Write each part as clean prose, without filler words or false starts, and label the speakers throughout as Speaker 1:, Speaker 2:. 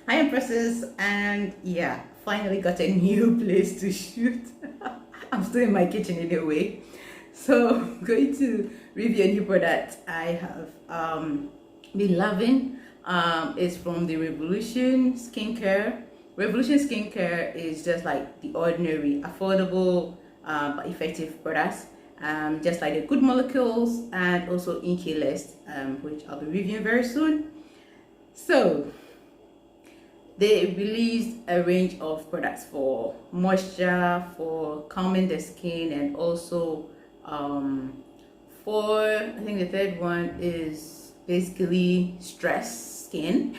Speaker 1: Hi, Empresses, and yeah, finally got a new place to shoot. I'm still in my kitchen anyway, so going to review a new product I have been loving. It's from the Revolution Skincare. Revolution Skincare is just like the ordinary, affordable, but effective products. Just like the Good Molecules and also Inky List, which I'll be reviewing very soon. So they released a range of products for moisture, for calming the skin, and also for, I think the third one is basically stress skin.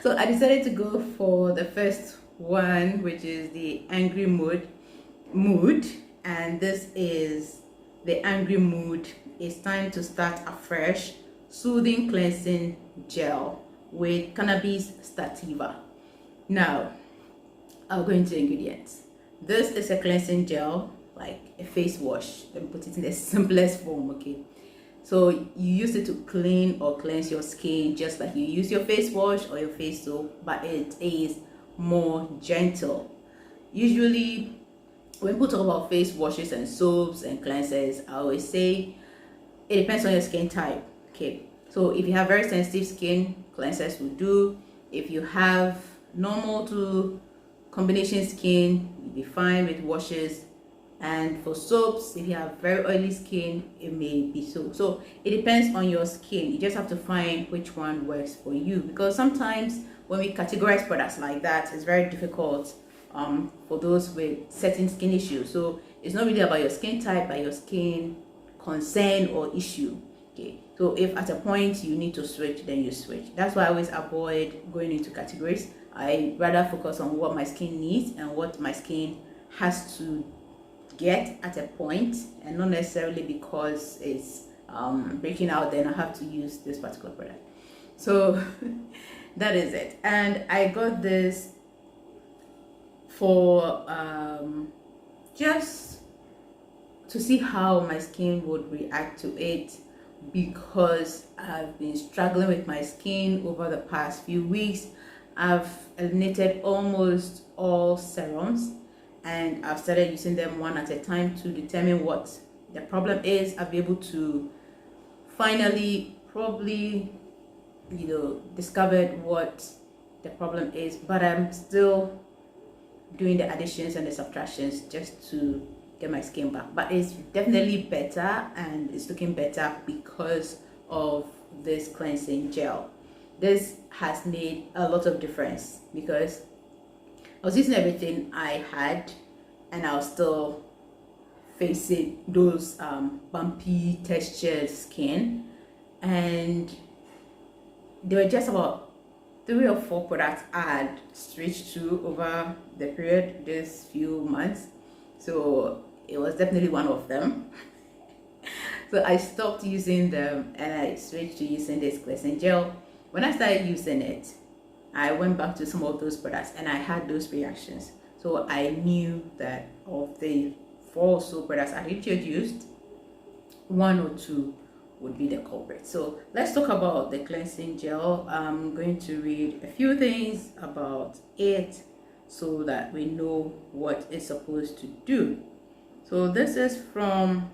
Speaker 1: So I decided to go for the first one, which is the Angry Mood, and this is the Angry Mood. It's time to start afresh, soothing cleansing gel with cannabis sativa. Now, I'll go into ingredients. This is a cleansing gel, like a face wash. Let me put it in the simplest form, okay? So you use it to clean or cleanse your skin just like you use your face wash or your face soap, but it is more gentle. Usually, when people talk about face washes and soaps and cleansers, I always say it depends on your skin type, okay? So if you have very sensitive skin, cleansers will do. If you have normal to combination skin, you'll be fine with washes. And for soaps, if you have very oily skin, it may be so. So it depends on your skin. You just have to find which one works for you, because sometimes when we categorize products like that, it's very difficult for those with certain skin issues. So it's not really about your skin type, but your skin concern or issue. Okay, so if at a point you need to switch, then you switch. That's why I always avoid going into categories. I rather focus on what my skin needs and what my skin has to get at a point, and not necessarily because it's breaking out, then I have to use this particular product. So that is it. And I got this for just to see how my skin would react to it, because I've been struggling with my skin over the past few weeks. I've eliminated almost all serums, and I've started using them one at a time to determine what the problem is. I'll be able to finally probably, discovered what the problem is, but I'm still doing the additions and the subtractions just to get my skin back. But it's definitely better, and it's looking better because of this cleansing gel. This has made a lot of difference, because I was using everything I had and I was still facing those bumpy textured skin, and there were just about 3 or 4 products I had switched to over the period, this few months. So it was definitely one of them. So I stopped using them and I switched to using this cleansing gel. When I started using it, I went back to some of those products and I had those reactions. So I knew that of the 4 or so products I introduced, 1 or 2 would be the culprit. So let's talk about the cleansing gel. I'm going to read a few things about it so that we know what it's supposed to do. So this is from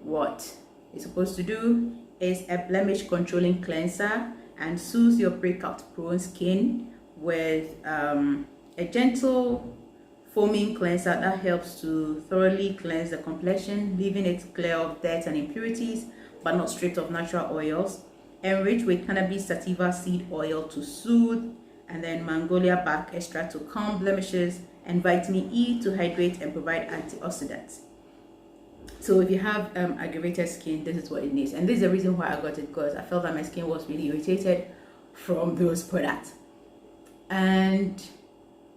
Speaker 1: what it's supposed to do is a blemish controlling cleanser and soothes your breakout prone skin with a gentle foaming cleanser that helps to thoroughly cleanse the complexion, leaving it clear of dirt and impurities, but not stripped of natural oils. Enriched with cannabis sativa seed oil to soothe, and then Magnolia bark extract to calm blemishes, and vitamin E to hydrate and provide antioxidants. So if you have aggravated skin, this is what it needs. And this is the reason why I got it, because I felt that my skin was really irritated from those products. And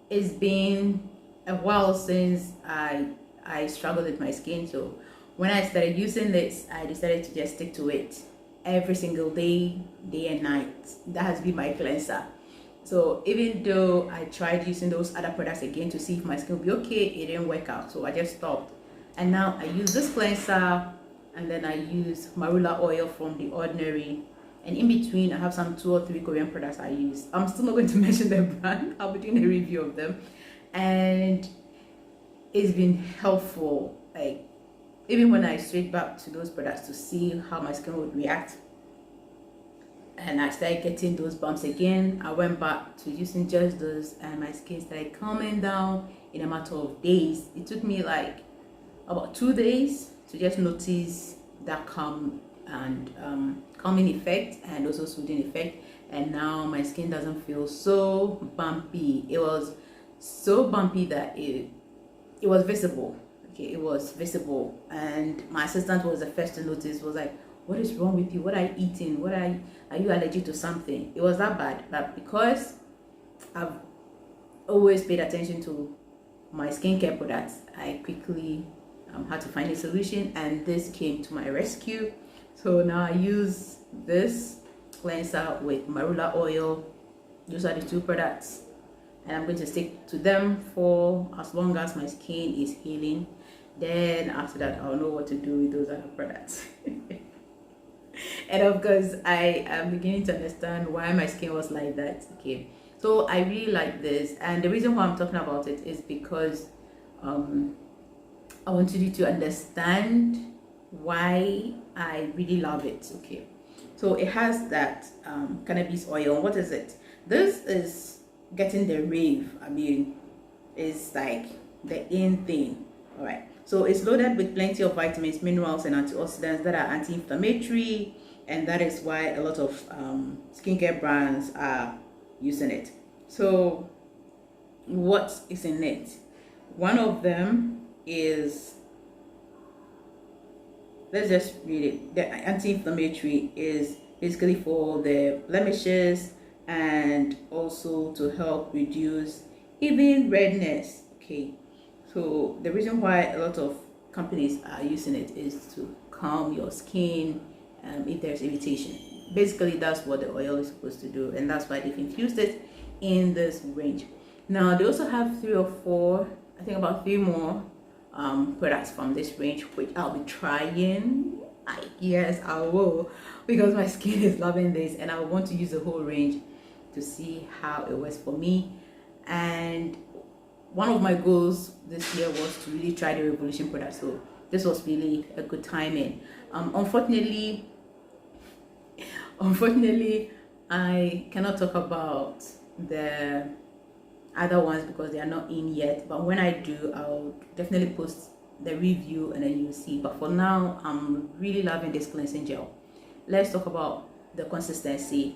Speaker 1: it's been a while since I struggled with my skin. So when I started using this, I decided to just stick to it every single day, day and night. That has been my cleanser. So even though I tried using those other products again to see if my skin would be okay, it didn't work out. So I just stopped. And now I use this cleanser, and then I use marula oil from The Ordinary, and in between I have some 2 or 3 Korean products I use. I'm still not going to mention the brand. I'll be doing a review of them, and it's been helpful. Like, even when I switch back to those products to see how my skin would react, and I started getting those bumps again, I went back to using just those, and my skin started calming down in a matter of days. It took me like about 2 days to just notice that calming effect and also soothing effect, and now my skin doesn't feel so bumpy. It was so bumpy that it was visible. Okay, it was visible, and my assistant was the first to notice. Was like, what is wrong with you? What are you eating? Are you allergic to something? It was that bad. But because I've always paid attention to my skincare products, I quickly had to find a solution, and this came to my rescue. So now I use this cleanser with marula oil. Those are the 2 products, and I'm going to stick to them for as long as my skin is healing. Then after that, I'll know what to do with those other products. And of course, I am beginning to understand why my skin was like that. Okay, so I really like this, and the reason why I'm talking about it is because I wanted you to understand why I really love it. Okay, so it has that cannabis oil. What is it? This is getting the rave. I mean, it's like the in thing. All right, so it's loaded with plenty of vitamins, minerals, and antioxidants that are anti-inflammatory, and that is why a lot of skincare brands are using it. So what is in it? One of them is, let's just read it. The anti-inflammatory is basically for the blemishes and also to help reduce even redness. Okay, so the reason why a lot of companies are using it is to calm your skin if there's irritation. Basically, that's what the oil is supposed to do, and that's why they've infused it in this range. Now they also have 3 or 4, I think about 3 more products from this range, which I'll be trying. Yes, I will, because my skin is loving this, and I want to use the whole range to see how it works for me. And one of my goals this year was to really try the Revolution product, so this was really a good timing. Unfortunately, I cannot talk about the other ones because they are not in yet, but when I do, I'll definitely post the review and then you'll see. But for now, I'm really loving this cleansing gel. Let's talk about the consistency.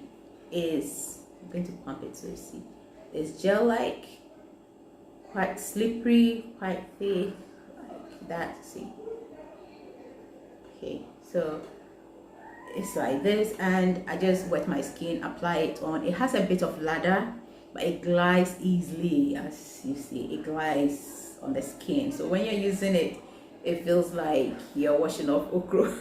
Speaker 1: I'm going to pump it so you see. It's gel like, quite slippery, quite thick, like that. See, okay, so it's like this, and I just wet my skin, apply it on. It has a bit of lather, but it glides easily. As you see, it glides on the skin, so when you're using it, it feels like you're washing off okra.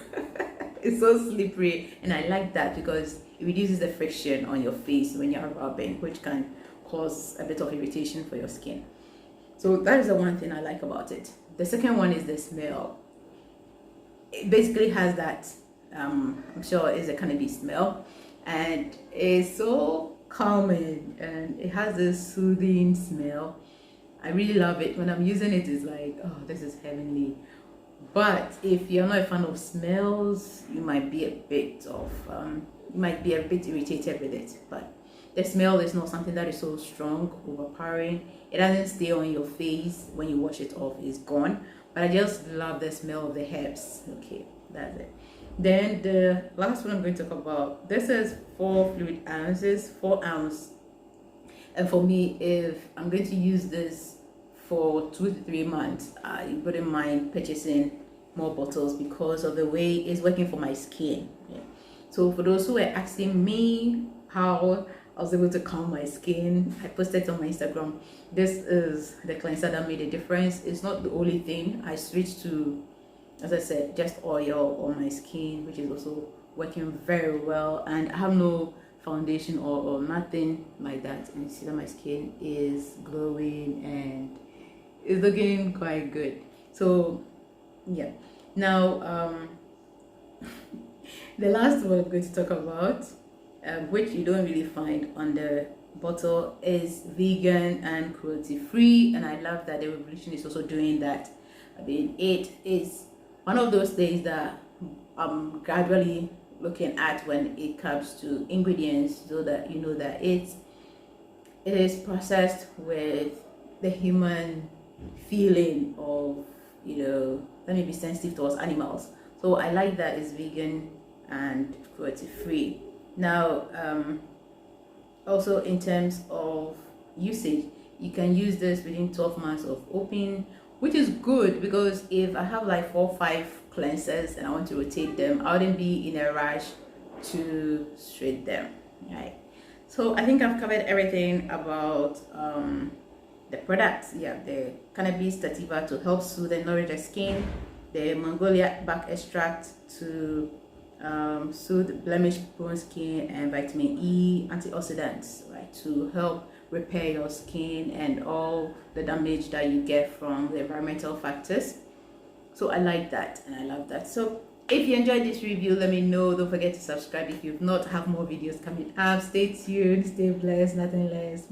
Speaker 1: It's so slippery, and I like that because it reduces the friction on your face when you're rubbing, which can cause a bit of irritation for your skin. So that is the one thing I like about it. The second one is the smell. It basically has that I'm sure it's a cannabis smell, and it's so calming, and it has this soothing smell. I really love it. When I'm using it, it's like, oh, this is heavenly. But if you're not a fan of smells, you might be a bit irritated with it. But the smell is not something that is so strong, overpowering. It doesn't stay on your face. When you wash it off, it's gone. But I just love the smell of the herbs. Okay, that's it. Then the last one I'm going to talk about, this is 4 fluid ounces, 4 ounce. And for me, if I'm going to use this for 2 to 3 months, I wouldn't mind purchasing more bottles because of the way it's working for my skin. Yeah. So for those who were asking me how I was able to calm my skin, I posted on my Instagram. This is the cleanser that made a difference. It's not the only thing. I switched to, as I said, just oil on my skin, which is also working very well, and I have no foundation or nothing like that, and you see that my skin is glowing and it's looking quite good. So yeah, now the last one I'm going to talk about which you don't really find on the bottle, is vegan and cruelty free, and I love that the Revolution is also doing that. I mean, it is one of those things that I'm gradually looking at when it comes to ingredients, so that you know that it is processed with the human feeling of, let me be sensitive towards animals. So I like that it's vegan and cruelty free. Now, also in terms of usage, you can use this within 12 months of opening, which is good, because if I have like 4 or 5 cleansers and I want to rotate them, I wouldn't be in a rush to shred them, right? So I think I've covered everything about the products. Yeah, the cannabis sativa to help soothe and nourish the skin, the Mongolia bark extract to soothe blemish prone skin, and vitamin E antioxidants, right, to help repair your skin and all the damage that you get from the environmental factors. So I like that and I love that. So if you enjoyed this review, let me know. Don't forget to subscribe if you've not. Have more videos coming up. Stay tuned, stay blessed, nothing less.